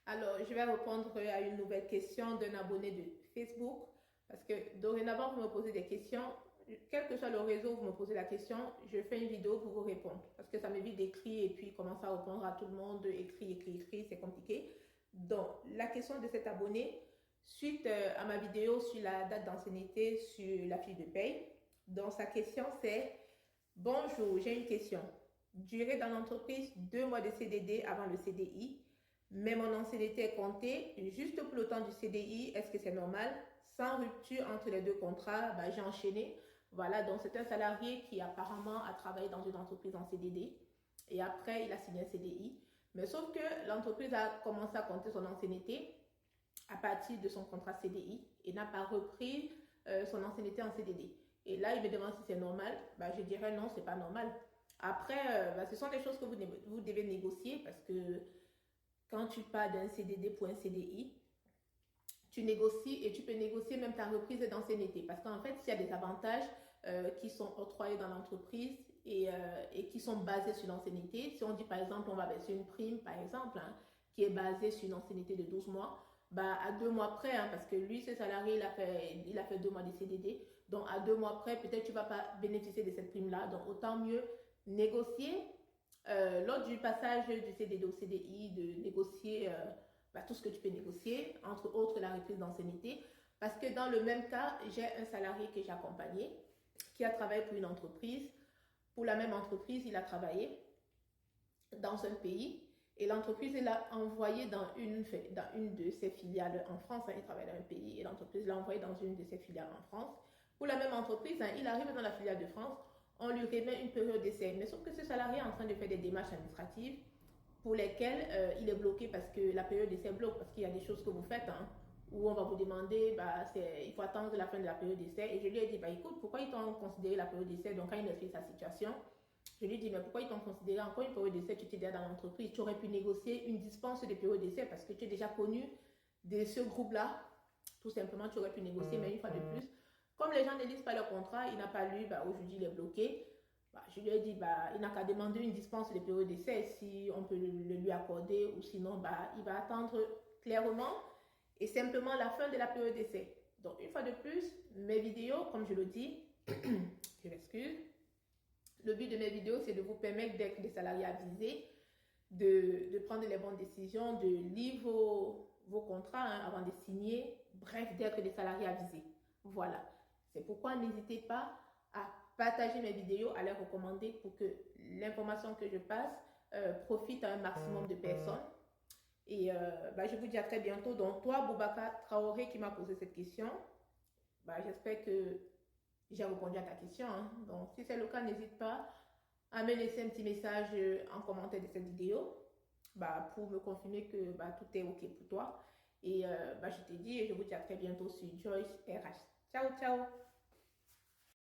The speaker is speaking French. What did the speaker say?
Alors, je vais répondre à une nouvelle question d'un abonné de Facebook parce que dorénavant, vous me posez des questions. Quel que soit le réseau où vous me posez la question, je fais une vidéo pour vous répondre parce que ça m'évite d'écrire et puis commencer à répondre à tout le monde, écrit, c'est compliqué. Donc, la question de cet abonné, suite à ma vidéo sur la date d'ancienneté sur la fiche de paye, donc sa question c'est: bonjour, j'ai une question. Durée dans l'entreprise, 2 mois de CDD avant le CDI. Mais mon ancienneté est comptée juste pour le temps du CDI. Est-ce que c'est normal? Sans rupture entre les deux contrats, j'ai enchaîné. Voilà, donc c'est un salarié qui apparemment a travaillé dans une entreprise en CDD et après il a signé un CDI. Mais sauf que l'entreprise a commencé à compter son ancienneté à partir de son contrat CDI et n'a pas repris son ancienneté en CDD. Et là, il me demande si c'est normal. Je dirais non, c'est pas normal. Après, ce sont des choses que vous devez négocier parce que quand tu pars d'un CDD pour un CDI, tu négocies et tu peux négocier même ta reprise d'ancienneté. Parce qu'en fait, il y a des avantages qui sont octroyés dans l'entreprise et qui sont basés sur l'ancienneté. Si on dit par exemple, on va verser une prime, par exemple, qui est basée sur une ancienneté de 12 mois, à 2 mois près, parce que lui, ce salarié, il a fait 2 mois de CDD. Donc, à 2 mois près, peut-être tu ne vas pas bénéficier de cette prime-là. Donc, autant mieux négocier lors du passage du CDD au CDI, de négocier tout ce que tu peux négocier, entre autres la reprise d'ancienneté. Parce que dans le même cas, j'ai un salarié que j'ai accompagné qui a travaillé pour une entreprise. Pour la même entreprise, il a travaillé dans un pays et l'entreprise l'a envoyé dans une de ses filiales en France. Il travaille dans un pays et l'entreprise l'a envoyé dans une de ses filiales en France. Pour la même entreprise, il arrive dans la filiale de France, on lui remet une période d'essai. Mais sauf que ce salarié est en train de faire des démarches administratives pour lesquelles il est bloqué parce que la période d'essai bloque, parce qu'il y a des choses que vous faites, où on va vous demander, il faut attendre la fin de la période d'essai. Et je lui ai dit, écoute, pourquoi ils t'ont considéré la période d'essai? Donc quand il explique sa situation, je lui ai dit, mais pourquoi ils t'ont considéré encore une période d'essai? Tu étais déjà dans l'entreprise, tu aurais pu négocier une dispense de période d'essai parce que tu es déjà connu de ce groupe-là. Tout simplement, tu aurais pu négocier, mais une fois de plus, comme les gens ne lisent pas leur contrat, il n'a pas lu, aujourd'hui il est bloqué. Je lui ai dit, il n'a qu'à demander une dispense de période d'essai si on peut le lui accorder ou sinon, il va attendre clairement et simplement la fin de la période d'essai. Donc, une fois de plus, mes vidéos, comme je le dis, je m'excuse, le but de mes vidéos, c'est de vous permettre d'être des salariés avisés, de prendre les bonnes décisions, de lire vos contrats avant de signer, bref, d'être des salariés avisés. Voilà. C'est pourquoi n'hésitez pas à partager mes vidéos, à les recommander pour que l'information que je passe profite à un maximum de personnes. Et je vous dis à très bientôt. Donc, toi, Boubacar Traoré, qui m'a posé cette question, j'espère que j'ai répondu à ta question. Donc, si c'est le cas, n'hésite pas à me laisser un petit message en commentaire de cette vidéo pour me confirmer que tout est OK pour toi. Et je te dis et je vous dis à très bientôt sur Joyce RH. Ciao, ciao!